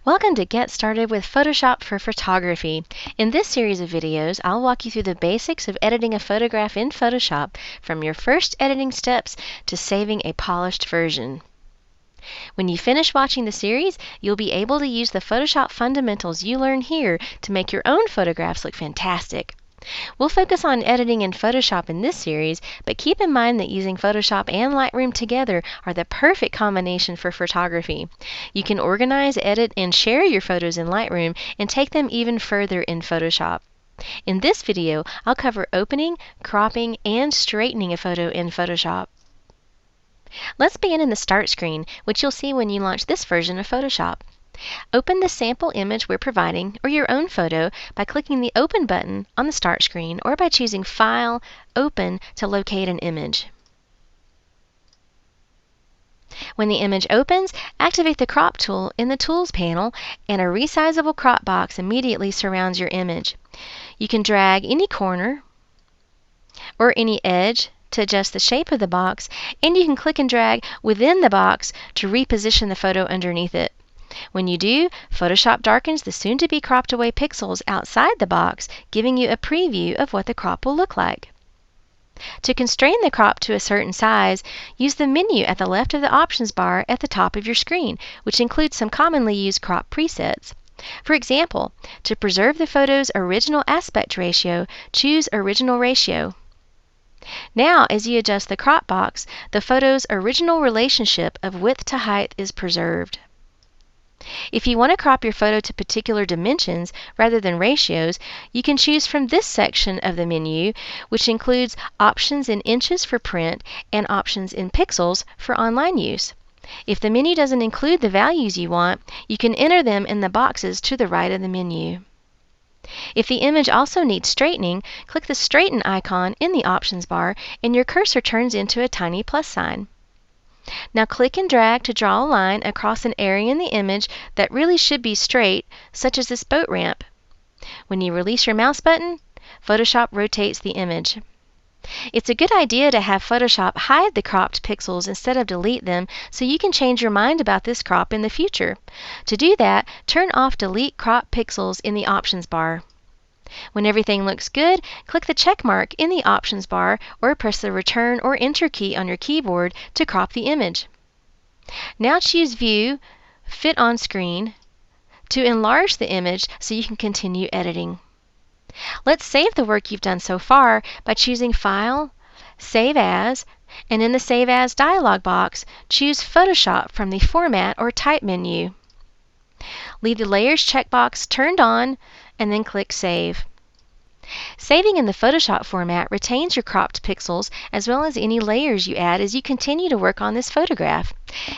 Welcome to Get Started with Photoshop for Photography. In this series of videos, I'll walk you through the basics of editing a photograph in Photoshop, from your first editing steps to saving a polished version. When you finish watching the series, you'll be able to use the Photoshop fundamentals you learn here to make your own photographs look fantastic. We'll focus on editing in Photoshop in this series, but keep in mind that using Photoshop and Lightroom together are the perfect combination for photography. You can organize, edit, and share your photos in Lightroom and take them even further in Photoshop. In this video, I'll cover opening, cropping, and straightening a photo in Photoshop. Let's begin in the Start screen, which you'll see when you launch this version of Photoshop. Open the sample image we're providing, or your own photo, by clicking the Open button on the Start screen, or by choosing File, Open to locate an image. When the image opens, activate the Crop tool in the Tools panel, and a resizable crop box immediately surrounds your image. You can drag any corner or any edge to adjust the shape of the box, and you can click and drag within the box to reposition the photo underneath it. When you do, Photoshop darkens the soon-to-be cropped away pixels outside the box, giving you a preview of what the crop will look like. To constrain the crop to a certain size, use the menu at the left of the options bar at the top of your screen, which includes some commonly used crop presets. For example, to preserve the photo's original aspect ratio, choose Original Ratio. Now, as you adjust the crop box, the photo's original relationship of width to height is preserved. If you want to crop your photo to particular dimensions rather than ratios, you can choose from this section of the menu, which includes options in inches for print and options in pixels for online use. If the menu doesn't include the values you want, you can enter them in the boxes to the right of the menu. If the image also needs straightening, click the Straighten icon in the options bar, and your cursor turns into a tiny plus sign. Now click and drag to draw a line across an area in the image that really should be straight, such as this boat ramp. When you release your mouse button, Photoshop rotates the image. It's a good idea to have Photoshop hide the cropped pixels instead of delete them, so you can change your mind about this crop in the future. To do that, turn off Delete Crop Pixels in the options bar. When everything looks good, click the check mark in the options bar, or press the Return or Enter key on your keyboard to crop the image. Now choose View, Fit on Screen to enlarge the image so you can continue editing. Let's save the work you've done so far by choosing File, Save As, and in the Save As dialog box, choose Photoshop from the Format or Type menu. Leave the Layers checkbox turned on, and then click Save. Saving in the Photoshop format retains your cropped pixels as well as any layers you add as you continue to work on this photograph.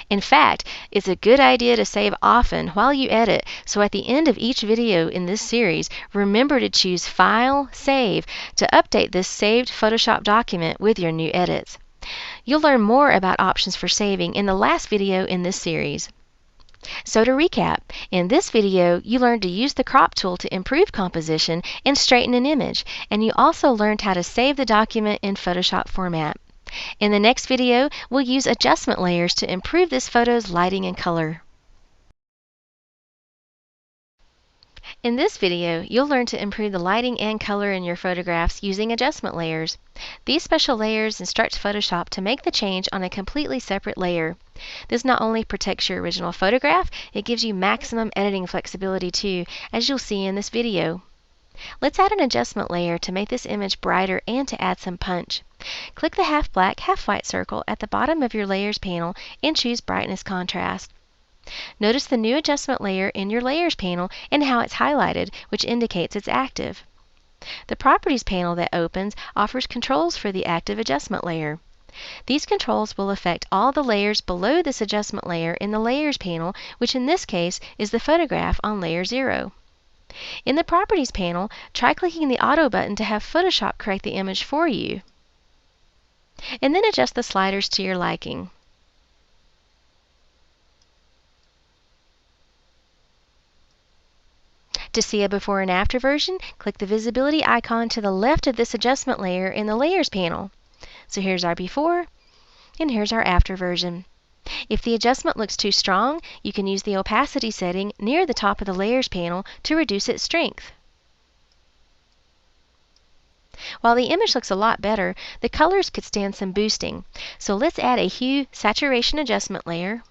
In fact, it's a good idea to save often while you edit, so at the end of each video in this series, remember to choose File, Save to update this saved Photoshop document with your new edits. You'll learn more about options for saving in the last video in this series. So to recap, in this video you learned to use the crop tool to improve composition and straighten an image, and you also learned how to save the document in Photoshop format. In the next video, we'll use adjustment layers to improve this photo's lighting and color. In this video, you'll learn to improve the lighting and color in your photographs using adjustment layers. These special layers instruct Photoshop to make the change on a completely separate layer. This not only protects your original photograph, it gives you maximum editing flexibility too, as you'll see in this video. Let's add an adjustment layer to make this image brighter and to add some punch. Click the half black, half white circle at the bottom of your Layers panel and choose Brightness Contrast. Notice the new adjustment layer in your Layers panel and how it's highlighted, which indicates it's active. The Properties panel that opens offers controls for the active adjustment layer. These controls will affect all the layers below this adjustment layer in the Layers panel, which in this case is the photograph on layer 0. In the Properties panel, try clicking the Auto button to have Photoshop correct the image for you, and then adjust the sliders to your liking. To see a before and after version, click the visibility icon to the left of this adjustment layer in the Layers panel. So here's our before, and here's our after version. If the adjustment looks too strong, you can use the opacity setting near the top of the layers panel to reduce its strength. While the image looks a lot better, the colors could stand some boosting. So let's add a hue saturation adjustment layer.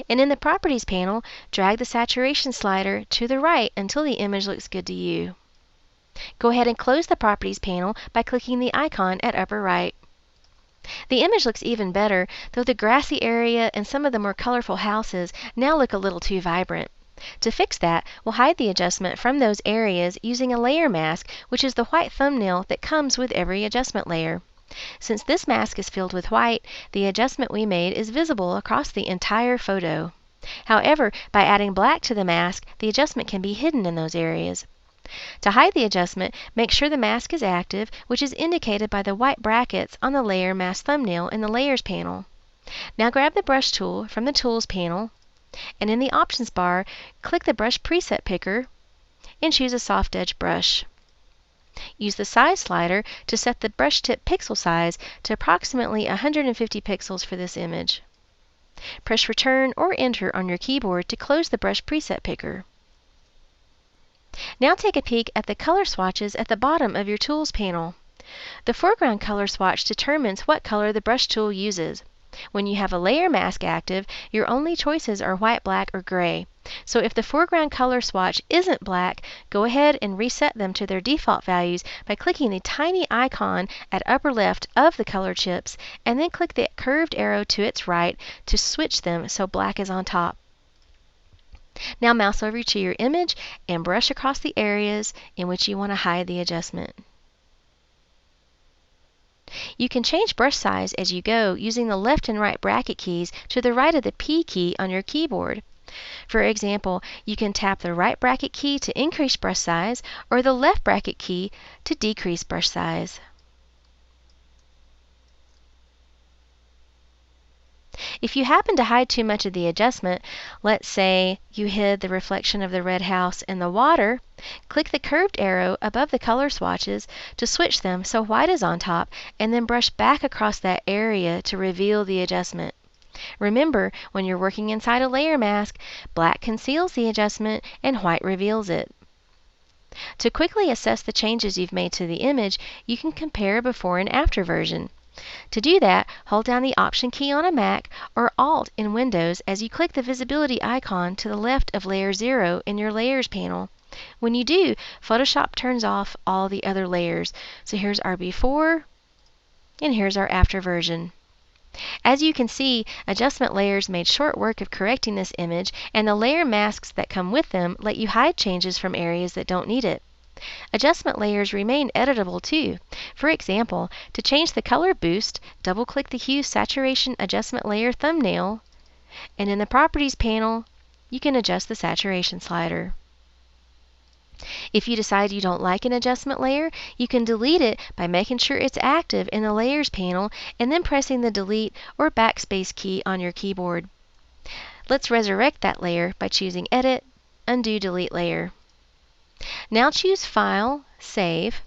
And in the Properties panel, drag the saturation slider to the right until the image looks good to you. Go ahead and close the Properties panel by clicking the icon at upper right. The image looks even better, though the grassy area and some of the more colorful houses now look a little too vibrant. To fix that, we'll hide the adjustment from those areas using a layer mask, which is the white thumbnail that comes with every adjustment layer. Since this mask is filled with white, the adjustment we made is visible across the entire photo. However, by adding black to the mask, the adjustment can be hidden in those areas. To hide the adjustment, make sure the mask is active, which is indicated by the white brackets on the Layer Mask thumbnail in the Layers panel. Now grab the Brush tool from the Tools panel, and in the Options bar, click the Brush Preset Picker and choose a soft edge brush. Use the size slider to set the brush tip pixel size to approximately 150 pixels for this image. Press Return or Enter on your keyboard to close the Brush Preset Picker. Now take a peek at the color swatches at the bottom of your Tools panel. The foreground color swatch determines what color the brush tool uses. When you have a layer mask active, your only choices are white, black, or gray. So if the foreground color swatch isn't black, go ahead and reset them to their default values by clicking the tiny icon at upper left of the color chips, and then click the curved arrow to its right to switch them so black is on top. Now mouse over to your image and brush across the areas in which you want to hide the adjustment. You can change brush size as you go using the left and right bracket keys to the right of the P key on your keyboard. For example, you can tap the right bracket key to increase brush size or the left bracket key to decrease brush size. If you happen to hide too much of the adjustment, let's say you hid the reflection of the red house in the water, click the curved arrow above the color swatches to switch them so white is on top, and then brush back across that area to reveal the adjustment. Remember, when you're working inside a layer mask, black conceals the adjustment and white reveals it. To quickly assess the changes you've made to the image, you can compare a before and after version. To do that, hold down the Option key on a Mac or Alt in Windows as you click the visibility icon to the left of Layer 0 in your Layers panel. When you do, Photoshop turns off all the other layers. So here's our before, and here's our after version. As you can see, adjustment layers made short work of correcting this image, and the layer masks that come with them let you hide changes from areas that don't need it. Adjustment layers remain editable too. For example, to change the color boost, double-click the Hue Saturation Adjustment Layer thumbnail, and in the Properties panel, you can adjust the saturation slider. If you decide you don't like an adjustment layer, you can delete it by making sure it's active in the Layers panel and then pressing the Delete or Backspace key on your keyboard. Let's resurrect that layer by choosing Edit, Undo Delete Layer. Now choose File, Save.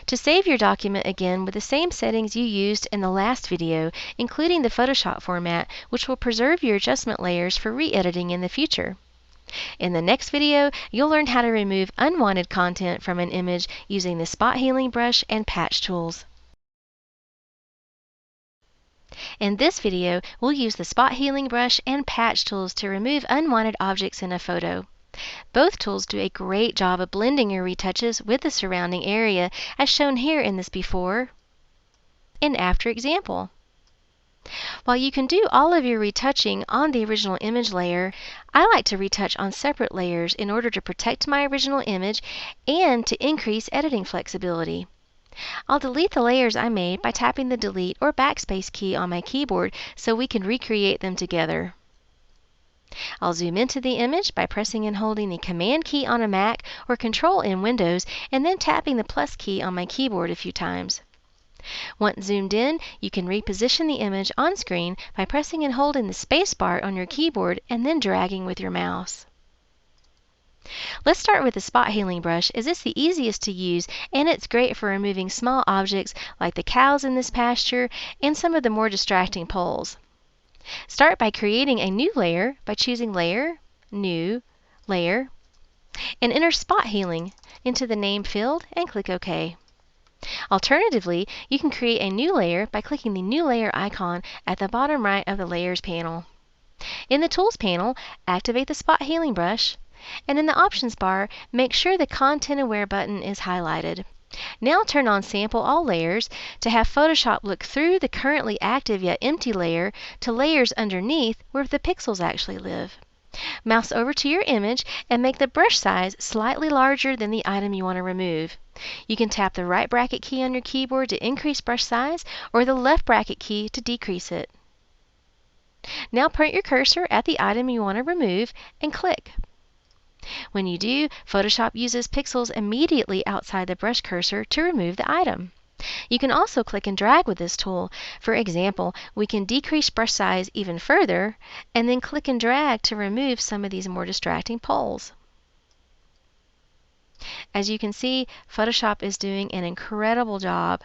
To save your document again with the same settings you used in the last video, including the Photoshop format, which will preserve your adjustment layers for re-editing in the future. In the next video, you'll learn how to remove unwanted content from an image using the spot healing brush and patch tools. In this video, we'll use the spot healing brush and patch tools to remove unwanted objects in a photo. Both tools do a great job of blending your retouches with the surrounding area, as shown here in this before and after example. While you can do all of your retouching on the original image layer, I like to retouch on separate layers in order to protect my original image and to increase editing flexibility. I'll delete the layers I made by tapping the Delete or Backspace key on my keyboard so we can recreate them together. I'll zoom into the image by pressing and holding the Command key on a Mac or Control in Windows and then tapping the plus key on my keyboard a few times. Once zoomed in, you can reposition the image on screen by pressing and holding the space bar on your keyboard and then dragging with your mouse. Let's start with the spot healing brush, as it's the easiest to use and it's great for removing small objects like the cows in this pasture and some of the more distracting poles. Start by creating a new layer by choosing Layer, New, Layer, and enter Spot Healing into the name field and click OK. Alternatively, you can create a new layer by clicking the New Layer icon at the bottom right of the Layers panel. In the Tools panel, activate the Spot Healing brush, and in the Options bar, make sure the Content Aware button is highlighted. Now turn on Sample All Layers to have Photoshop look through the currently active yet empty layer to layers underneath where the pixels actually live. Mouse over to your image and make the brush size slightly larger than the item you want to remove. You can tap the right bracket key on your keyboard to increase brush size or the left bracket key to decrease it. Now point your cursor at the item you want to remove and click. When you do, Photoshop uses pixels immediately outside the brush cursor to remove the item. You can also click and drag with this tool. For example, we can decrease brush size even further and then click and drag to remove some of these more distracting poles. As you can see, Photoshop is doing an incredible job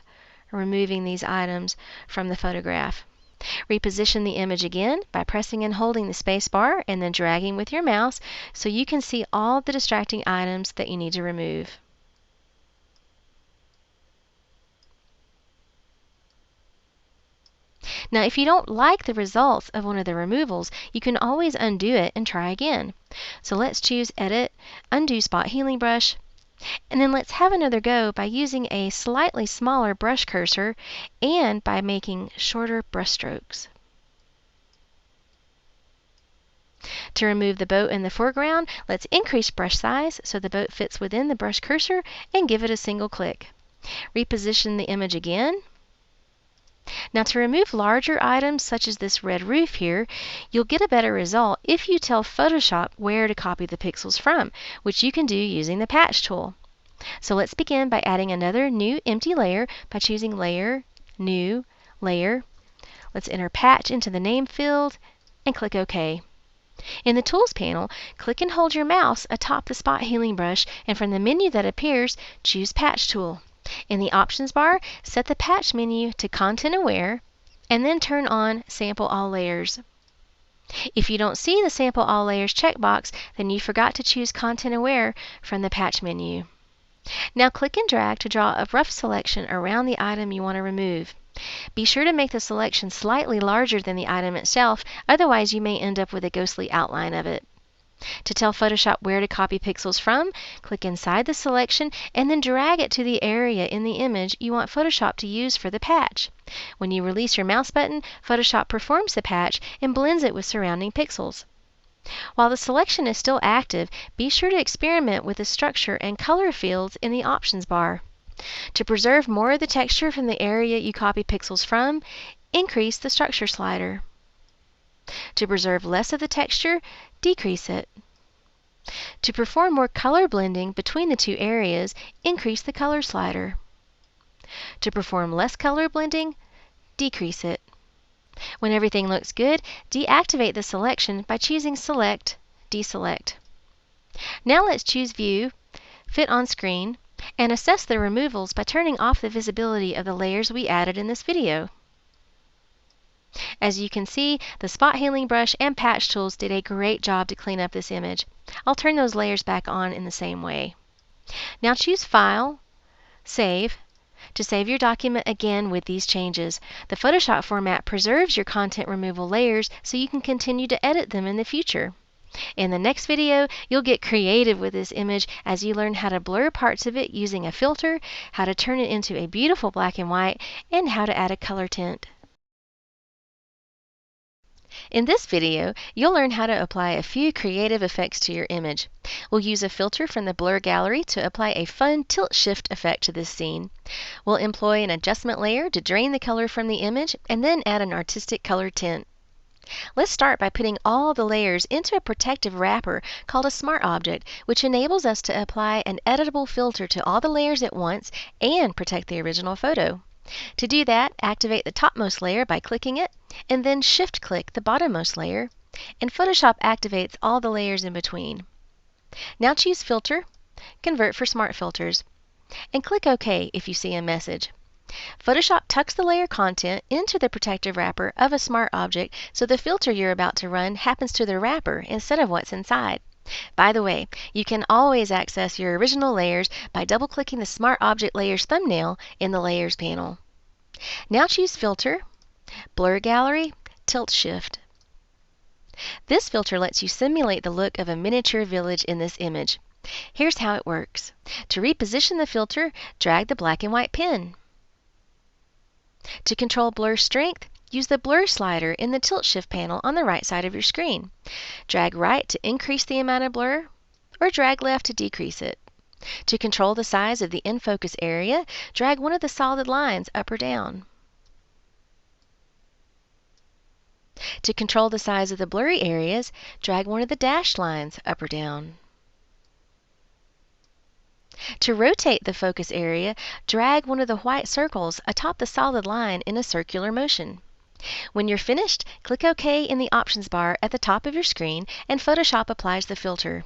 removing these items from the photograph. Reposition the image again by pressing and holding the space bar and then dragging with your mouse so you can see all the distracting items that you need to remove. Now, if you don't like the results of one of the removals, you can always undo it and try again. So let's choose Edit, Undo Spot Healing Brush, and then let's have another go by using a slightly smaller brush cursor and by making shorter brush strokes. To remove the boat in the foreground, let's increase brush size so the boat fits within the brush cursor and give it a single click. Reposition the image again. Now, to remove larger items such as this red roof here, you'll get a better result if you tell Photoshop where to copy the pixels from, which you can do using the Patch tool. So let's begin by adding another new empty layer by choosing Layer, New, Layer. Let's enter Patch into the name field and click OK. In the Tools panel, click and hold your mouse atop the Spot Healing brush, and from the menu that appears, choose Patch tool. In the Options bar, set the Patch menu to Content Aware, and then turn on Sample All Layers. If you don't see the Sample All Layers checkbox, then you forgot to choose Content Aware from the Patch menu. Now click and drag to draw a rough selection around the item you want to remove. Be sure to make the selection slightly larger than the item itself, otherwise you may end up with a ghostly outline of it. To tell Photoshop where to copy pixels from, click inside the selection and then drag it to the area in the image you want Photoshop to use for the patch. When you release your mouse button, Photoshop performs the patch and blends it with surrounding pixels. While the selection is still active, be sure to experiment with the structure and color fields in the Options bar. To preserve more of the texture from the area you copy pixels from, increase the structure slider. To preserve less of the texture, decrease it. To perform more color blending between the two areas, increase the color slider. To perform less color blending, decrease it. When everything looks good, deactivate the selection by choosing Select, Deselect. Now let's choose View, Fit on Screen, and assess the removals by turning off the visibility of the layers we added in this video. As you can see, the Spot Healing brush and Patch tools did a great job to clean up this image. I'll turn those layers back on in the same way. Now choose File, Save, to save your document again with these changes. The Photoshop format preserves your content removal layers so you can continue to edit them in the future. In the next video, you'll get creative with this image as you learn how to blur parts of it using a filter, how to turn it into a beautiful black and white, and how to add a color tint. In this video, you'll learn how to apply a few creative effects to your image. We'll use a filter from the Blur Gallery to apply a fun tilt-shift effect to this scene. We'll employ an adjustment layer to drain the color from the image and then add an artistic color tint. Let's start by putting all the layers into a protective wrapper called a Smart Object, which enables us to apply an editable filter to all the layers at once and protect the original photo. To do that, activate the topmost layer by clicking it, and then shift-click the bottommost layer, and Photoshop activates all the layers in between. Now choose Filter, Convert for Smart Filters, and click OK if you see a message. Photoshop tucks the layer content into the protective wrapper of a smart object, so the filter you're about to run happens to the wrapper instead of what's inside. By the way, you can always access your original layers by double-clicking the Smart Object Layers thumbnail in the Layers panel. Now choose Filter, Blur Gallery, Tilt Shift. This filter lets you simulate the look of a miniature village in this image. Here's how it works. To reposition the filter, drag the black and white pen. To control blur strength, use the blur slider in the Tilt Shift panel on the right side of your screen. Drag right to increase the amount of blur, or drag left to decrease it. To control the size of the in-focus area, drag one of the solid lines up or down. To control the size of the blurry areas, drag one of the dashed lines up or down. To rotate the focus area, drag one of the white circles atop the solid line in a circular motion. When you're finished, click OK in the options bar at the top of your screen and Photoshop applies the filter.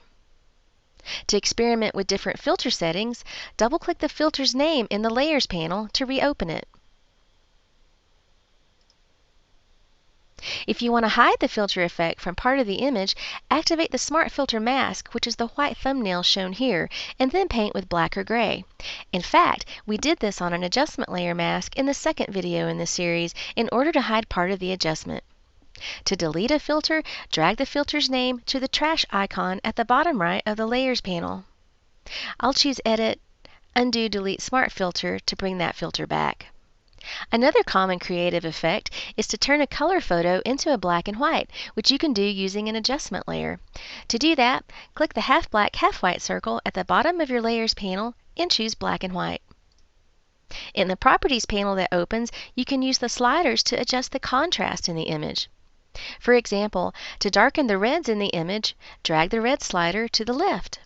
To experiment with different filter settings, double-click the filter's name in the Layers panel to reopen it. If you want to hide the filter effect from part of the image, activate the Smart Filter mask, which is the white thumbnail shown here, and then paint with black or gray. In fact, we did this on an adjustment layer mask in the second video in this series in order to hide part of the adjustment. To delete a filter, drag the filter's name to the trash icon at the bottom right of the Layers panel. I'll choose Edit, Undo Delete Smart Filter to bring that filter back. Another common creative effect is to turn a color photo into a black and white, which you can do using an adjustment layer. To do that, click the half black, half white circle at the bottom of your Layers panel and choose black and white. In the Properties panel that opens, you can use the sliders to adjust the contrast in the image. For example, to darken the reds in the image, drag the red slider to the left.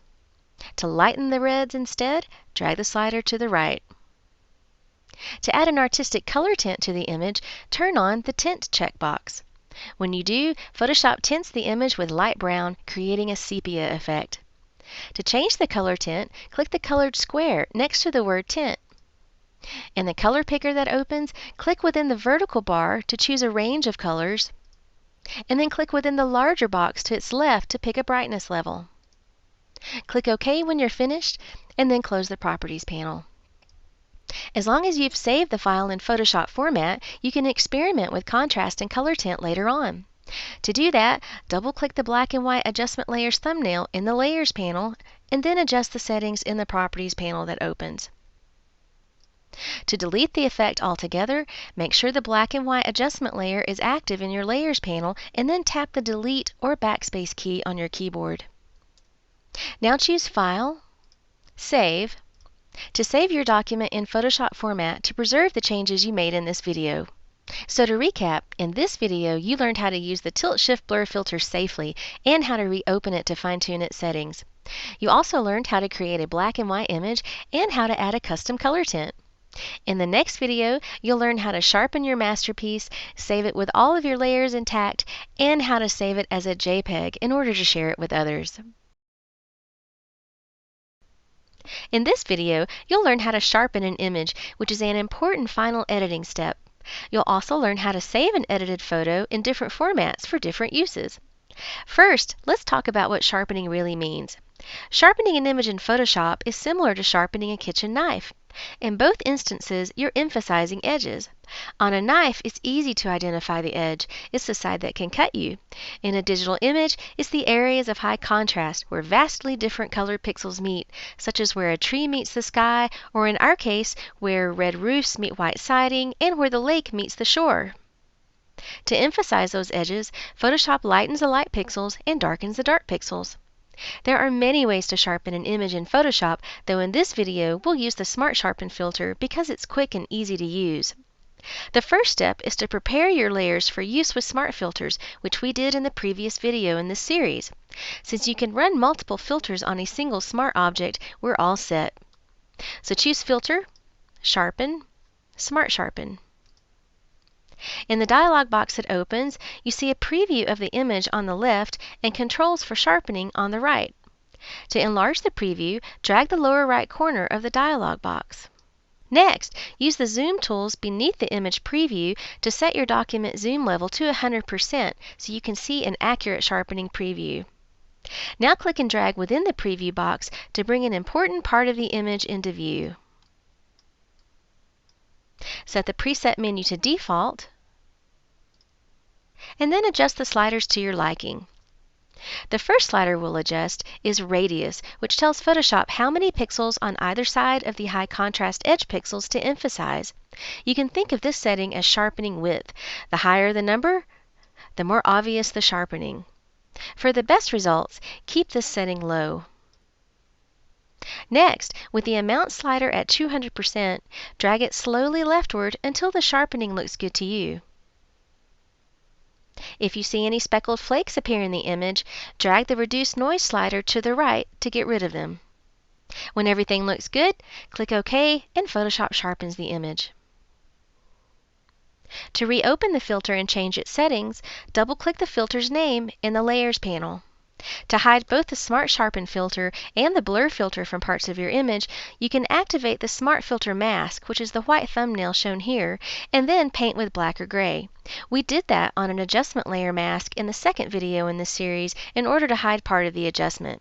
To lighten the reds instead, drag the slider to the right. To add an artistic color tint to the image, turn on the Tint checkbox. When you do, Photoshop tints the image with light brown, creating a sepia effect. To change the color tint, click the colored square next to the word Tint. In the color picker that opens, click within the vertical bar to choose a range of colors, and then click within the larger box to its left to pick a brightness level. Click OK when you're finished, and then close the Properties panel. As long as you've saved the file in Photoshop format, you can experiment with contrast and color tint later on. To do that, double-click the black and white adjustment layers thumbnail in the Layers panel, and then adjust the settings in the Properties panel that opens. To delete the effect altogether, make sure the black and white adjustment layer is active in your Layers panel, and then tap the Delete or Backspace key on your keyboard. Now choose File, Save, to save your document in Photoshop format to preserve the changes you made in this video. So to recap, in this video you learned how to use the Tilt Shift Blur filter safely and how to reopen it to fine-tune its settings. You also learned how to create a black and white image and how to add a custom color tint. In the next video, you'll learn how to sharpen your masterpiece, save it with all of your layers intact, and how to save it as a JPEG in order to share it with others. In this video, you'll learn how to sharpen an image, which is an important final editing step. You'll also learn how to save an edited photo in different formats for different uses. First, let's talk about what sharpening really means. Sharpening an image in Photoshop is similar to sharpening a kitchen knife. In both instances, you're emphasizing edges. On a knife, it's easy to identify the edge. It's the side that can cut you. In a digital image, it's the areas of high contrast where vastly different colored pixels meet, such as where a tree meets the sky, or in our case, where red roofs meet white siding, and where the lake meets the shore. To emphasize those edges, Photoshop lightens the light pixels and darkens the dark pixels. There are many ways to sharpen an image in Photoshop, though in this video we'll use the Smart Sharpen filter because it's quick and easy to use. The first step is to prepare your layers for use with smart filters, which we did in the previous video in this series. Since you can run multiple filters on a single smart object, we're all set. So choose Filter, Sharpen, Smart Sharpen. In the dialog box that opens, you see a preview of the image on the left and controls for sharpening on the right. To enlarge the preview, drag the lower right corner of the dialog box. Next, use the zoom tools beneath the image preview to set your document zoom level to 100% so you can see an accurate sharpening preview. Now click and drag within the preview box to bring an important part of the image into view. Set the preset menu to default, and then adjust the sliders to your liking. The first slider we'll adjust is Radius, which tells Photoshop how many pixels on either side of the high contrast edge pixels to emphasize. You can think of this setting as sharpening width. The higher the number, the more obvious the sharpening. For the best results, keep this setting low. Next, with the amount slider at 200%, drag it slowly leftward until the sharpening looks good to you. If you see any speckled flakes appear in the image, drag the Reduce Noise slider to the right to get rid of them. When everything looks good, click OK and Photoshop sharpens the image. To reopen the filter and change its settings, double-click the filter's name in the Layers panel. To hide both the Smart Sharpen filter and the blur filter from parts of your image, you can activate the Smart Filter mask, which is the white thumbnail shown here, and then paint with black or gray. We did that on an adjustment layer mask in the second video in this series in order to hide part of the adjustment.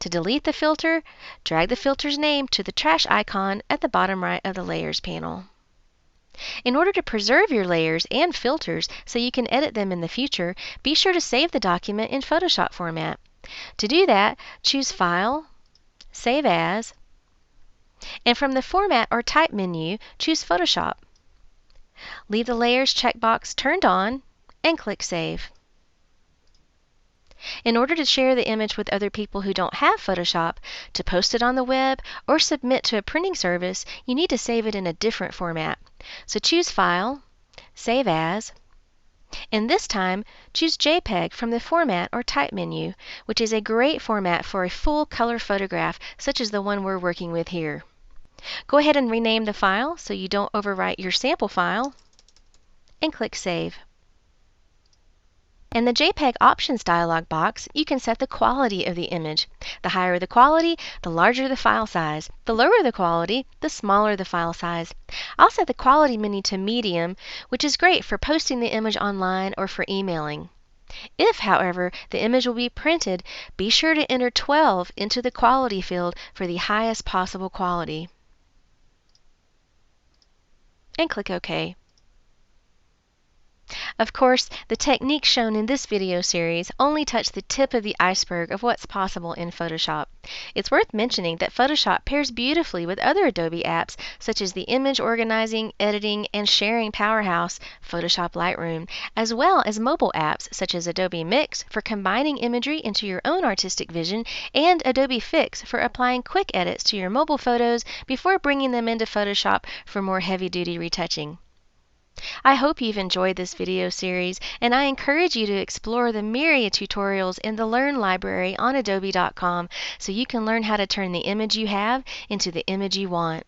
To delete the filter, drag the filter's name to the trash icon at the bottom right of the Layers panel. In order to preserve your layers and filters so you can edit them in the future, be sure to save the document in Photoshop format. To do that, choose File, Save As, and from the Format or Type menu, choose Photoshop. Leave the Layers checkbox turned on and click Save. In order to share the image with other people who don't have Photoshop, to post it on the web, or submit to a printing service, you need to save it in a different format. So choose File, Save As, and this time choose JPEG from the Format or Type menu, which is a great format for a full color photograph such as the one we're working with here. Go ahead and rename the file so you don't overwrite your sample file, and click Save. In the JPEG Options dialog box, you can set the quality of the image. The higher the quality, the larger the file size. The lower the quality, the smaller the file size. I'll set the quality menu to medium, which is great for posting the image online or for emailing. If, however, the image will be printed, be sure to enter 12 into the quality field for the highest possible quality. And click OK. Of course, the techniques shown in this video series only touch the tip of the iceberg of what's possible in Photoshop. It's worth mentioning that Photoshop pairs beautifully with other Adobe apps such as the image organizing, editing, and sharing powerhouse, Photoshop Lightroom, as well as mobile apps such as Adobe Mix for combining imagery into your own artistic vision, and Adobe Fix for applying quick edits to your mobile photos before bringing them into Photoshop for more heavy-duty retouching. I hope you've enjoyed this video series, and I encourage you to explore the myriad tutorials in the Learn library on adobe.com so you can learn how to turn the image you have into the image you want.